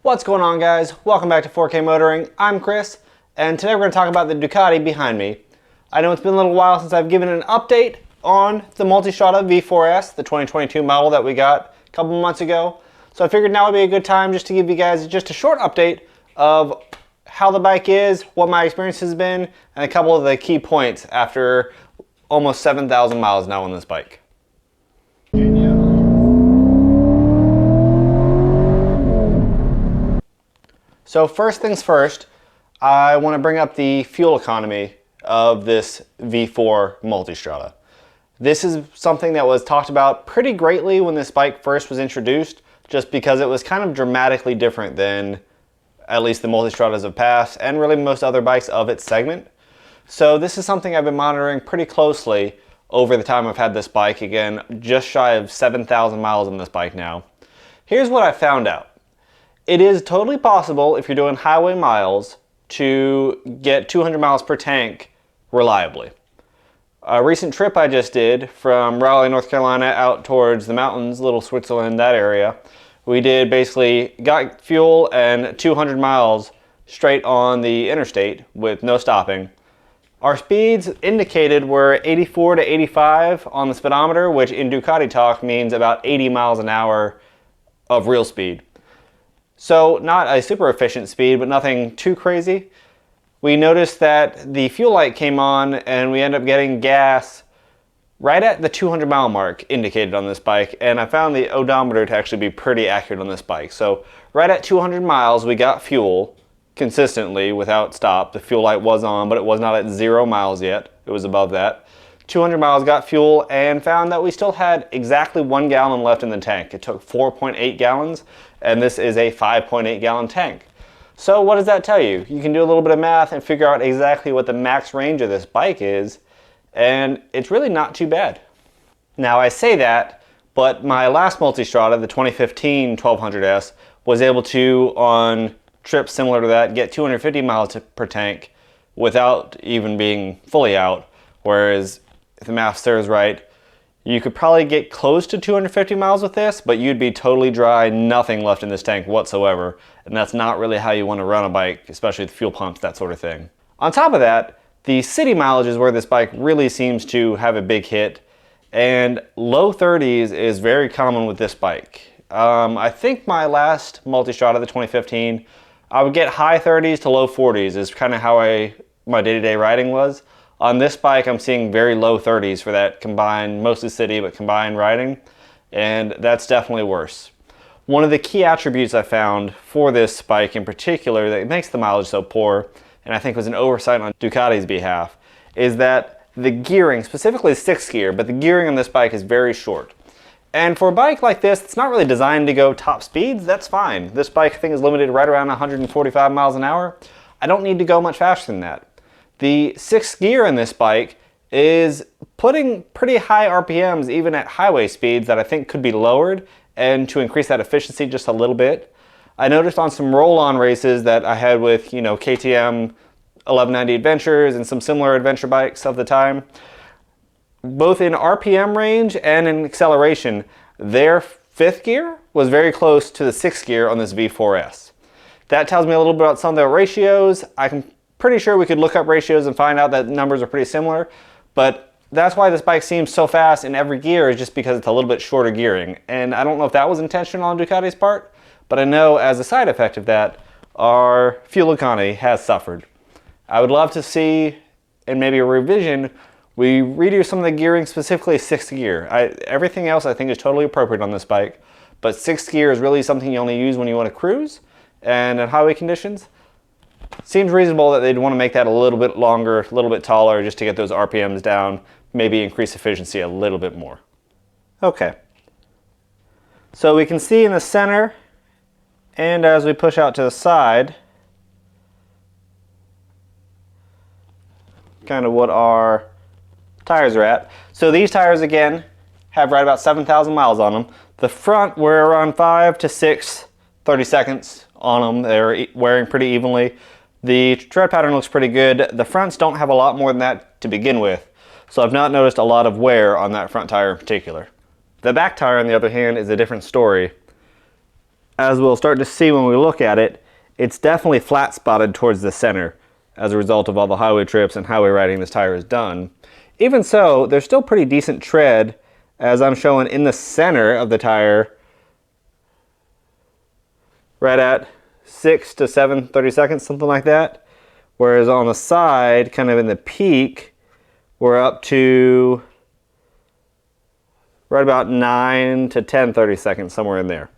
What's going on, guys? Welcome back to 4K Motoring. I'm Chris, and today we're going to talk about the Ducati behind me. I know it's been a little while since I've given an update on the Multistrada V4s, the 2022 model that we got a couple months ago. So I figured now would be a good time just to give you guys just a short update of how the bike is, what my experience has been, and a couple of the key points after almost 7,000 miles now on this bike. So first things first, I want to bring up the fuel economy of this V4 Multistrada. This is something that was talked about pretty greatly when this bike first was introduced, just because it was kind of dramatically different than at least the Multistradas of past and really most other bikes of its segment. So this is something I've been monitoring pretty closely over the time I've had this bike. Again, just shy of 7,000 miles on this bike now. Here's what I found out. It is totally possible, if you're doing highway miles, to get 200 miles per tank reliably. A recent trip I just did from Raleigh, North Carolina out towards the mountains, Little Switzerland, that area, we did basically got fuel and 200 miles straight on the interstate with no stopping. Our speeds indicated were 84 to 85 on the speedometer, which in Ducati talk means about 80 miles an hour of real speed. So not a super efficient speed, but nothing too crazy. We noticed that the fuel light came on and we ended up getting gas right at the 200 mile mark indicated on this bike. And I found the odometer to actually be pretty accurate on this bike. So right at 200 miles, we got fuel consistently without stop. The fuel light was on, but it was not at 0 miles yet. It was above that. 200 miles, got fuel, and found that we still had exactly 1 gallon left in the tank. It took 4.8 gallons, and this is a 5.8 gallon tank. So what does that tell you? You can do a little bit of math and figure out exactly what the max range of this bike is, and it's really not too bad. Now I say that, but my last Multistrada, the 2015 1200S, was able to, on trips similar to that, get 250 miles per tank without even being fully out, whereas if the math serves right, you could probably get close to 250 miles with this, but you'd be totally dry, nothing left in this tank whatsoever. And that's not really how you want to run a bike, especially with fuel pumps, that sort of thing. On top of that, the city mileage is where this bike really seems to have a big hit. And low 30s is very common with this bike. I think my last Multistrada, the 2015, I would get high 30s to low 40s is kind of how my day-to-day riding was. On this bike, I'm seeing very low 30s for that combined, mostly city, but combined riding, and that's definitely worse. One of the key attributes I found for this bike in particular that makes the mileage so poor, and I think was an oversight on Ducati's behalf, is that the gearing, specifically 6th gear, but the gearing on this bike is very short. And for a bike like this, it's not really designed to go top speeds, that's fine. This bike, I think, is limited right around 145 miles an hour. I don't need to go much faster than that. The 6th gear in this bike is putting pretty high RPMs even at highway speeds that I think could be lowered, and to increase that efficiency just a little bit. I noticed on some roll-on races that I had with, KTM 1190 Adventures and some similar adventure bikes of the time, both in RPM range and in acceleration, their 5th gear was very close to the 6th gear on this V4S. That tells me a little bit about some of the ratios. I'm pretty sure we could look up ratios and find out that numbers are pretty similar, but that's why this bike seems so fast in every gear, is just because it's a little bit shorter gearing. And I don't know if that was intentional on Ducati's part, but I know as a side effect of that, our fuel economy has suffered. I would love to see, in maybe a revision, we redo some of the gearing, specifically 6th gear. Everything else I think is totally appropriate on this bike, but 6th gear is really something you only use when you want to cruise and in highway conditions. Seems reasonable that they'd want to make that a little bit longer, a little bit taller, just to get those RPMs down, maybe increase efficiency a little bit more. Okay. So we can see in the center, and as we push out to the side, kind of what our tires are at. So these tires, again, have right about 7,000 miles on them. The front, we're around 5 to 6 30-seconds on them. They're wearing pretty evenly. The tread pattern looks pretty good. The fronts don't have a lot more than that to begin with, so I've not noticed a lot of wear on that front tire in particular. The back tire, on the other hand, is a different story. as we'll start to see when we look at it, it's definitely flat spotted towards the center as a result of all the highway trips and highway riding this tire has done. Even so, there's still pretty decent tread, as I'm showing in the center of the tire, right at 6 to 7 30-seconds, something like that. Whereas on the side, kind of in the peak, we're up to right about 9 to 10 30-seconds, somewhere in there.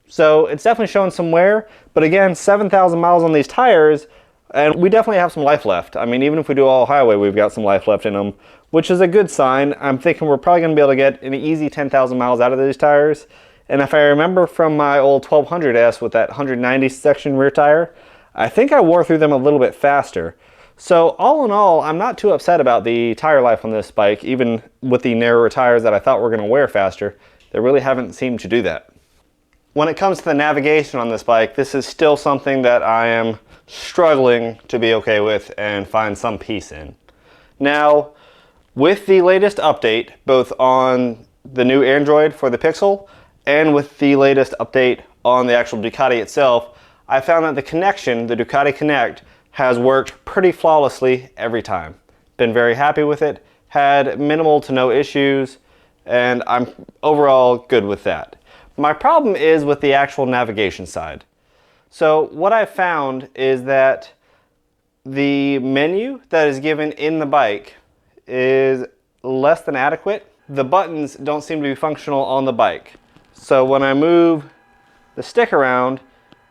So it's definitely showing some wear, but again, 7,000 miles on these tires, and we definitely have some life left. I mean, even if we do all highway, we've got some life left in them, which is a good sign. I'm thinking we're probably going to be able to get an easy 10,000 miles out of these tires. And if I remember from my old 1200S with that 190 section rear tire, I think I wore through them a little bit faster. So all in all, I'm not too upset about the tire life on this bike, even with the narrower tires that I thought were going to wear faster. They really haven't seemed to do that. When it comes to the navigation on this bike, this is still something that I am struggling to be okay with and find some peace in. Now, with the latest update, both on the new Android for the Pixel and with the latest update on the actual Ducati itself, I found that the connection, the Ducati Connect, has worked pretty flawlessly every time. Been very happy with it, had minimal to no issues, and I'm overall good with that. My problem is with the actual navigation side. So what I've found is that the menu that is given in the bike is less than adequate. The buttons don't seem to be functional on the bike. So when I move the stick around,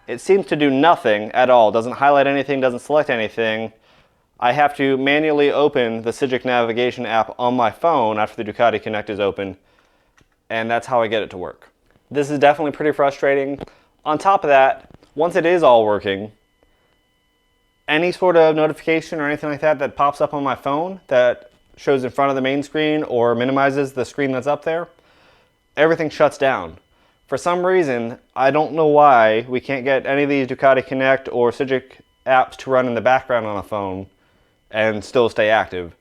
it seems to do nothing at all. Doesn't highlight anything, doesn't select anything. I have to manually open the Cigic navigation app on my phone after the Ducati Connect is open, and that's how I get it to work. This is definitely pretty frustrating. On top of that, once it is all working, any sort of notification or anything like that that pops up on my phone that shows in front of the main screen or minimizes the screen that's up there, everything shuts down. For some reason, I don't know why, we can't get any of these Ducati Connect or Cigic apps to run in the background on a phone and still stay active.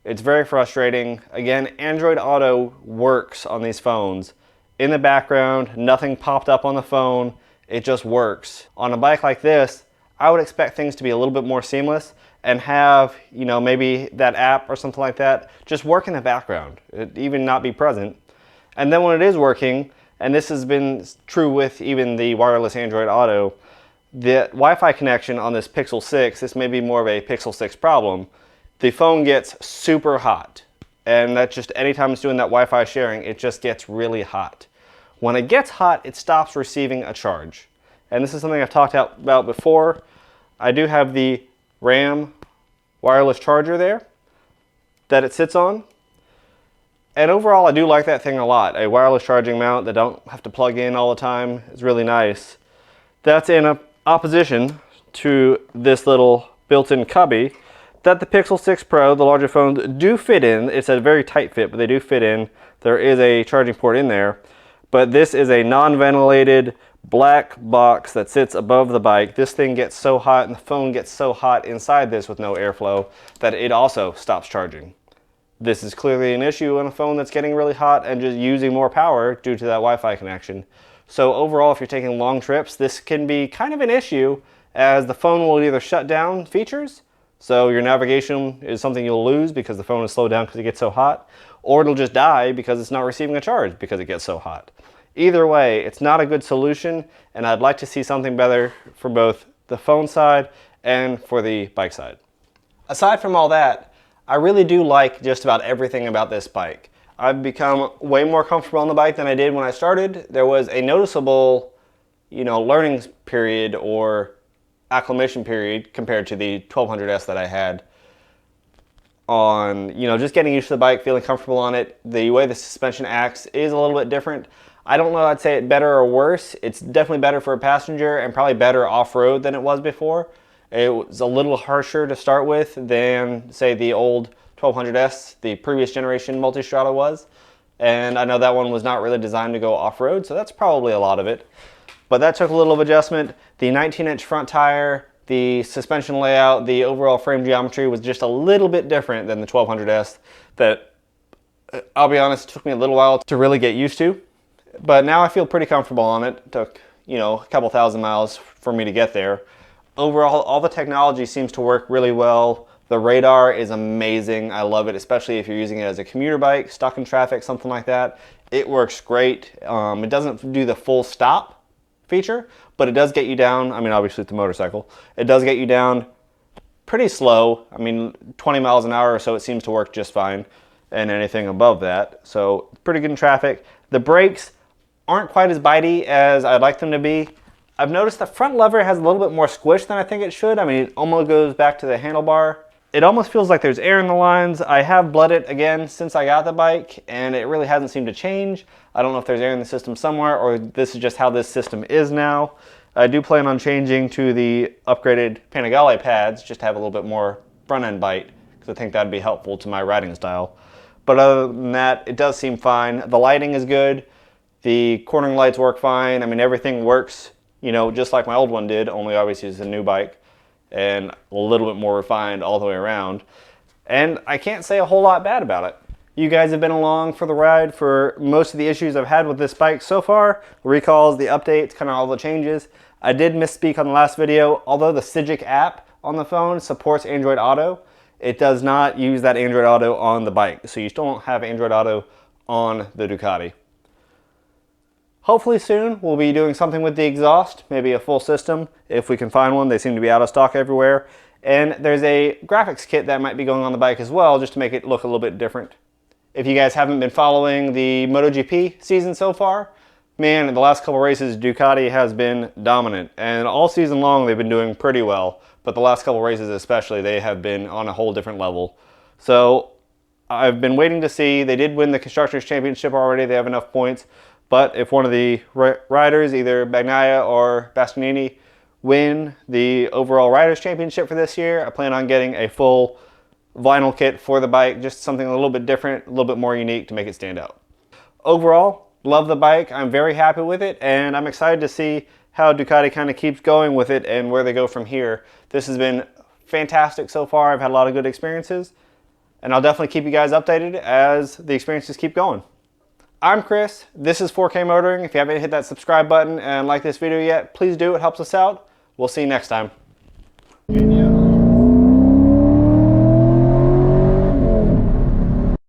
It's very frustrating. Again, Android Auto works on these phones. In the background, nothing popped up on the phone, it just works. On a bike like this, I would expect things to be a little bit more seamless and have, you know, maybe that app or something like that just work in the background, it even not be present. And then when it is working, and this has been true with even the wireless Android Auto, the Wi-Fi connection on this Pixel 6, this may be more of a Pixel 6 problem, the phone gets super hot. And that's just anytime it's doing that Wi-Fi sharing, it just gets really hot. When it gets hot, it stops receiving a charge. And this is something I've talked about before. I do have the RAM wireless charger there that it sits on. And overall, I do like that thing a lot. A wireless charging mount that don't have to plug in all the time is really nice. That's in opposition to this little built-in cubby that the Pixel 6 Pro, the larger phones, do fit in. It's a very tight fit, but they do fit in. There is a charging port in there. But this is a non-ventilated black box that sits above the bike. This thing gets so hot and the phone gets so hot inside this with no airflow that it also stops charging. This is clearly an issue on a phone that's getting really hot and just using more power due to that Wi-Fi connection. So overall, if you're taking long trips, this can be kind of an issue, as the phone will either shut down features, so your navigation is something you'll lose because the phone is slowed down because it gets so hot, or it'll just die because it's not receiving a charge because it gets so hot. Either way, it's not a good solution, and I'd like to see something better for both the phone side and for the bike side. Aside from all that, I really do like just about everything about this bike. I've become way more comfortable on the bike than I did when I started. There was a noticeable, learning period or acclimation period compared to the 1200S that I had on, just getting used to the bike, feeling comfortable on it. The way the suspension acts is a little bit different. I don't know I'd say it better or worse. It's definitely better for a passenger and probably better off-road than it was before. It was a little harsher to start with than, say, the old 1200S, the previous generation Multistrada was. And I know that one was not really designed to go off-road, so that's probably a lot of it. But that took a little of adjustment. The 19-inch front tire, the suspension layout, the overall frame geometry was just a little bit different than the 1200S that, I'll be honest, took me a little while to really get used to. But now I feel pretty comfortable on it. It took, you know, a couple thousand miles for me to get there. Overall, all the technology seems to work really well. The radar is amazing. I love it, especially if you're using it as a commuter bike, stuck in traffic, something like that. It works great. It doesn't do the full stop feature, but it does get you down. I mean, obviously it's a motorcycle. It does get you down pretty slow. I mean, 20 miles an hour or so, it seems to work just fine, and anything above that. So pretty good in traffic. The brakes aren't quite as bitey as I'd like them to be. I've noticed the front lever has a little bit more squish than I think it should. I mean, it almost goes back to the handlebar. It almost feels like there's air in the lines. I have bled it again since I got the bike, and it really hasn't seemed to change. I don't know if there's air in the system somewhere, or this is just how this system is now. I do plan on changing to the upgraded Panigale pads, just to have a little bit more front end bite, because I think that'd be helpful to my riding style. But other than that, it does seem fine. The lighting is good. The cornering lights work fine. I mean, everything works, you know, just like my old one did, only obviously it's a new bike and a little bit more refined all the way around. And I can't say a whole lot bad about it. You guys have been along for the ride for most of the issues I've had with this bike so far. The recalls, the updates, kind of all the changes. I did misspeak on the last video. Although the Cigic app on the phone supports Android Auto, it does not use that Android Auto on the bike. So you still don't have Android Auto on the Ducati. Hopefully soon we'll be doing something with the exhaust, maybe a full system if we can find one. They seem to be out of stock everywhere. And there's a graphics kit that might be going on the bike as well, just to make it look a little bit different. If you guys haven't been following the MotoGP season so far, man, in the last couple races, Ducati has been dominant. And all season long, they've been doing pretty well. But the last couple races especially, they have been on a whole different level. So I've been waiting to see. They did win the Constructors' Championship already. They have enough points. But if one of the riders, either Bagnaia or Bastianini, win the overall Riders' Championship for this year, I plan on getting a full vinyl kit for the bike, just something a little bit different, a little bit more unique to make it stand out. Overall, love the bike. I'm very happy with it, and I'm excited to see how Ducati kind of keeps going with it and where they go from here. This has been fantastic so far. I've had a lot of good experiences, and I'll definitely keep you guys updated as the experiences keep going. I'm Chris, this is 4K Motoring. If you haven't hit that subscribe button and like this video yet, please do, it helps us out. We'll see you next time.